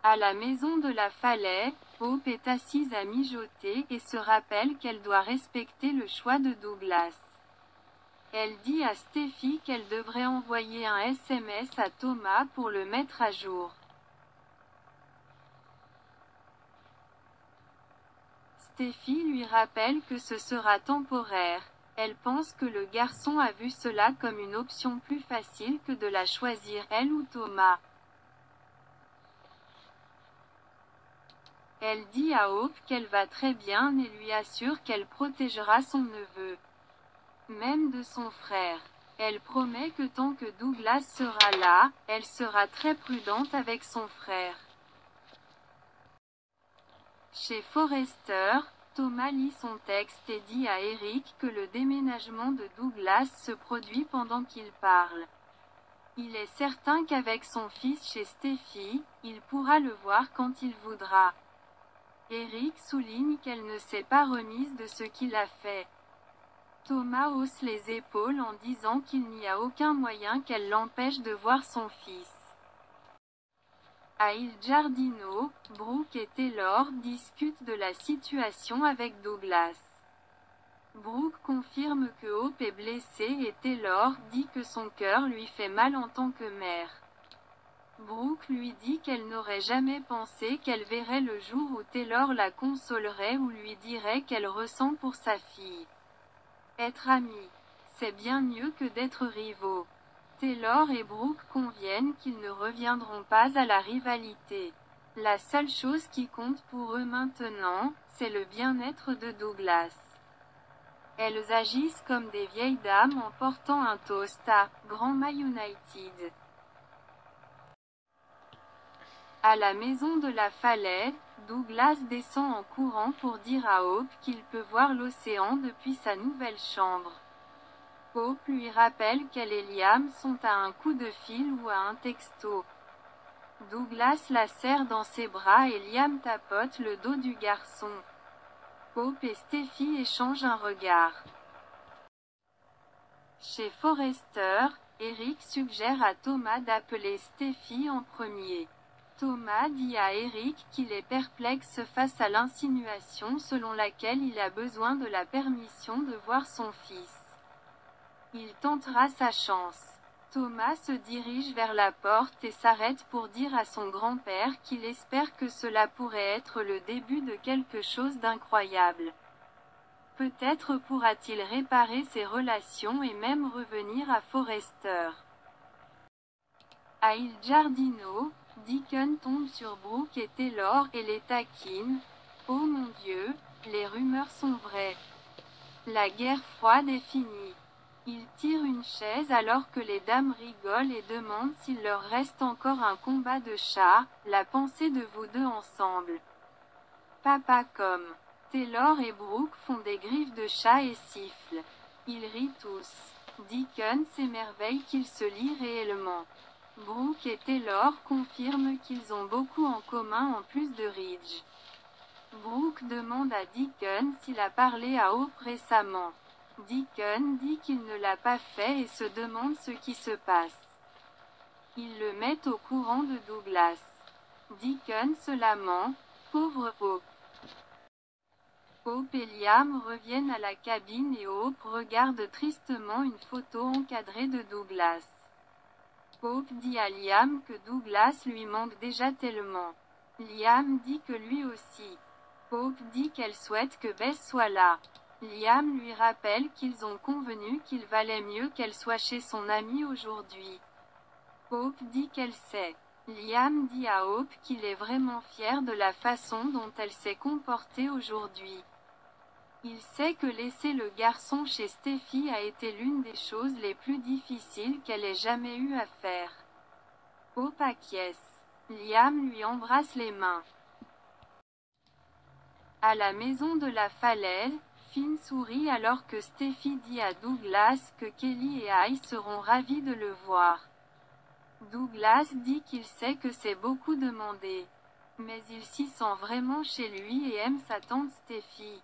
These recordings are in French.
À la maison de la Falaise, Hope est assise à mijoter et se rappelle qu'elle doit respecter le choix de Douglas. Elle dit à Steffi qu'elle devrait envoyer un SMS à Thomas pour le mettre à jour. Steffi lui rappelle que ce sera temporaire. Elle pense que le garçon a vu cela comme une option plus facile que de la choisir elle ou Thomas. Elle dit à Hope qu'elle va très bien et lui assure qu'elle protégera son neveu. Même de son frère. Elle promet que tant que Douglas sera là, elle sera très prudente avec son frère. Chez Forrester, Thomas lit son texte et dit à Eric que le déménagement de Douglas se produit pendant qu'il parle. Il est certain qu'avec son fils chez Steffi, il pourra le voir quand il voudra. Eric souligne qu'elle ne s'est pas remise de ce qu'il a fait. Thomas hausse les épaules en disant qu'il n'y a aucun moyen qu'elle l'empêche de voir son fils. À Il Giardino, Brooke et Taylor discutent de la situation avec Douglas. Brooke confirme que Hope est blessée et Taylor dit que son cœur lui fait mal en tant que mère. Brooke lui dit qu'elle n'aurait jamais pensé qu'elle verrait le jour où Taylor la consolerait ou lui dirait qu'elle ressent pour sa fille. Être amis, c'est bien mieux que d'être rivaux. Taylor et Brooke conviennent qu'ils ne reviendront pas à la rivalité. La seule chose qui compte pour eux maintenant, c'est le bien-être de Douglas. Elles agissent comme des vieilles dames en portant un toast à « Grandma United ». À la maison de la Falaise, Douglas descend en courant pour dire à Hope qu'il peut voir l'océan depuis sa nouvelle chambre. Hope lui rappelle qu'elle et Liam sont à un coup de fil ou à un texto. Douglas la serre dans ses bras et Liam tapote le dos du garçon. Hope et Steffi échangent un regard. Chez Forrester, Eric suggère à Thomas d'appeler Steffi en premier. Thomas dit à Eric qu'il est perplexe face à l'insinuation selon laquelle il a besoin de la permission de voir son fils. Il tentera sa chance. Thomas se dirige vers la porte et s'arrête pour dire à son grand-père qu'il espère que cela pourrait être le début de quelque chose d'incroyable. Peut-être pourra-t-il réparer ses relations et même revenir à Forrester. À Il Giardino, Deacon tombe sur Brooke et Taylor et les taquine. Oh mon Dieu, les rumeurs sont vraies. La guerre froide est finie. Il tire une chaise alors que les dames rigolent et demandent s'il leur reste encore un combat de chats, la pensée de vous deux ensemble. Papa comme. Taylor et Brooke font des griffes de chat et sifflent. Ils rient tous. Deacon s'émerveille qu'ils se lient réellement. Brooke et Taylor confirment qu'ils ont beaucoup en commun en plus de Ridge. Brooke demande à Deacon s'il a parlé à Hope récemment. Deacon dit qu'il ne l'a pas fait et se demande ce qui se passe. Ils le mettent au courant de Douglas. Deacon se lament, pauvre Hope. Hope et Liam reviennent à la cabine et Hope regarde tristement une photo encadrée de Douglas. Hope dit à Liam que Douglas lui manque déjà tellement. Liam dit que lui aussi. Hope dit qu'elle souhaite que Bess soit là. Liam lui rappelle qu'ils ont convenu qu'il valait mieux qu'elle soit chez son amie aujourd'hui. Hope dit qu'elle sait. Liam dit à Hope qu'il est vraiment fier de la façon dont elle s'est comportée aujourd'hui. Il sait que laisser le garçon chez Steffi a été l'une des choses les plus difficiles qu'elle ait jamais eu à faire. Hope acquiesce. Liam lui embrasse les mains. À la maison de la Falaise, Finn sourit alors que Steffi dit à Douglas que Kelly et I seront ravis de le voir. Douglas dit qu'il sait que c'est beaucoup demandé. Mais il s'y sent vraiment chez lui et aime sa tante Steffi.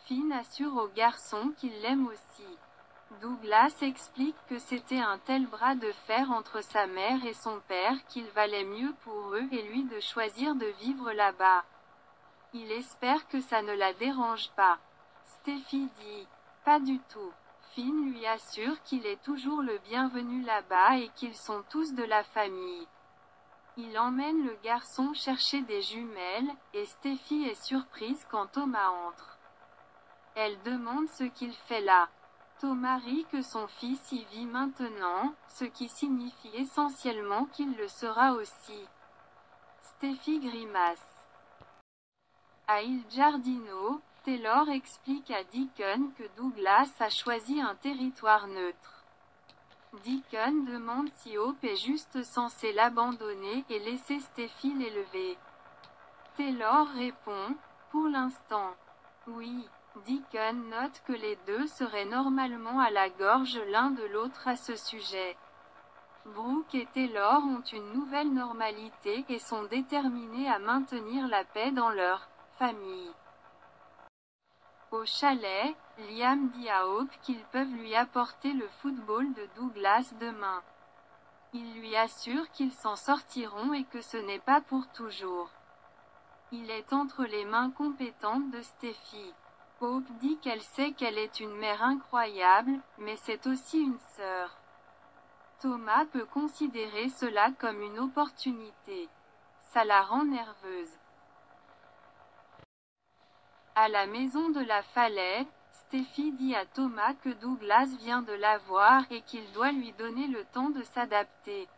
Finn assure au garçon qu'il l'aime aussi. Douglas explique que c'était un tel bras de fer entre sa mère et son père qu'il valait mieux pour eux et lui de choisir de vivre là-bas. Il espère que ça ne la dérange pas. Steffi dit « Pas du tout ». Finn lui assure qu'il est toujours le bienvenu là-bas et qu'ils sont tous de la famille. Il emmène le garçon chercher des jumelles, et Steffi est surprise quand Thomas entre. Elle demande ce qu'il fait là. Thomas rit que son fils y vit maintenant, ce qui signifie essentiellement qu'il le sera aussi. Steffi grimace. À Il Giardino, Taylor explique à Deacon que Douglas a choisi un territoire neutre. Deacon demande si Hope est juste censé l'abandonner et laisser Steffi l'élever. Taylor répond, pour l'instant. Oui. Deacon note que les deux seraient normalement à la gorge l'un de l'autre à ce sujet. Brooke et Taylor ont une nouvelle normalité et sont déterminés à maintenir la paix dans leur famille. Au chalet, Liam dit à Hope qu'ils peuvent lui apporter le football de Douglas demain. Il lui assure qu'ils s'en sortiront et que ce n'est pas pour toujours. Il est entre les mains compétentes de Steffi. Hope dit qu'elle sait qu'elle est une mère incroyable, mais c'est aussi une sœur. Thomas peut considérer cela comme une opportunité. Ça la rend nerveuse. À la maison de la Falaise, Steffi dit à Thomas que Douglas vient de la voir et qu'il doit lui donner le temps de s'adapter.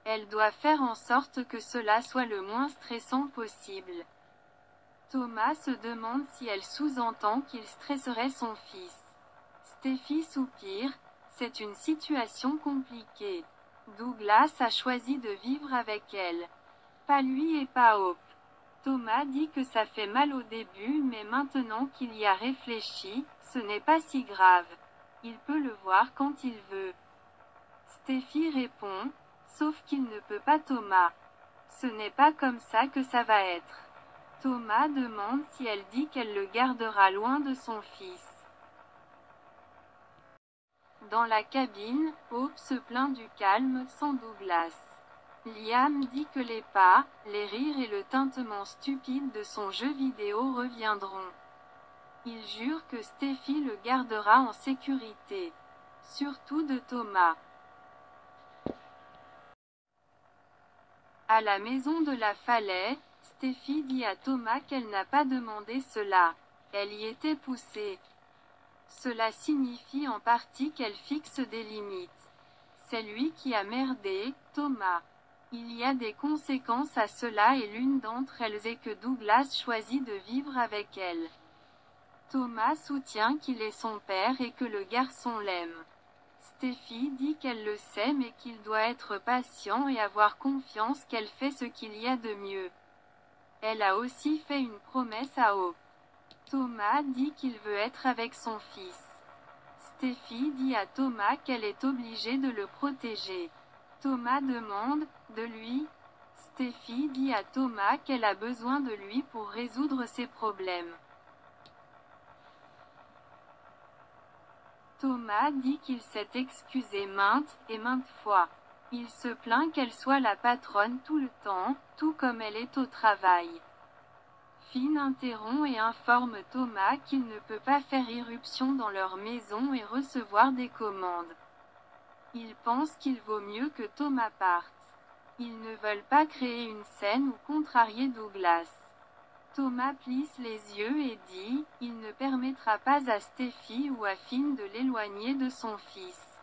Elle doit faire en sorte que cela soit le moins stressant possible. Thomas se demande si elle sous-entend qu'il stresserait son fils. Steffi soupire, c'est une situation compliquée. Douglas a choisi de vivre avec elle. Pas lui et pas Hope. Thomas dit que ça fait mal au début mais maintenant qu'il y a réfléchi, ce n'est pas si grave. Il peut le voir quand il veut. Steffi répond, sauf qu'il ne peut pas Thomas. Ce n'est pas comme ça que ça va être. Thomas demande si elle dit qu'elle le gardera loin de son fils. Dans la cabine, Hope se plaint du calme sans Douglas. Liam dit que les pas, les rires et le tintement stupide de son jeu vidéo reviendront. Il jure que Steffi le gardera en sécurité. Surtout de Thomas. À la maison de la Falaise, Steffi dit à Thomas qu'elle n'a pas demandé cela. Elle y était poussée. Cela signifie en partie qu'elle fixe des limites. C'est lui qui a merdé, Thomas. Il y a des conséquences à cela et l'une d'entre elles est que Douglas choisit de vivre avec elle. Thomas soutient qu'il est son père et que le garçon l'aime. Steffi dit qu'elle le sait mais qu'il doit être patient et avoir confiance qu'elle fait ce qu'il y a de mieux. Elle a aussi fait une promesse à Hope. Thomas dit qu'il veut être avec son fils. Steffi dit à Thomas qu'elle est obligée de le protéger. Thomas demande, de lui. Steffi dit à Thomas qu'elle a besoin de lui pour résoudre ses problèmes. Thomas dit qu'il s'est excusé maintes et maintes fois. Il se plaint qu'elle soit la patronne tout le temps, tout comme elle est au travail. Finn interrompt et informe Thomas qu'il ne peut pas faire irruption dans leur maison et recevoir des commandes. Ils pensent qu'il vaut mieux que Thomas parte. Ils ne veulent pas créer une scène ou contrarier Douglas. Thomas plisse les yeux et dit, il ne permettra pas à Steffi ou à Finn de l'éloigner de son fils.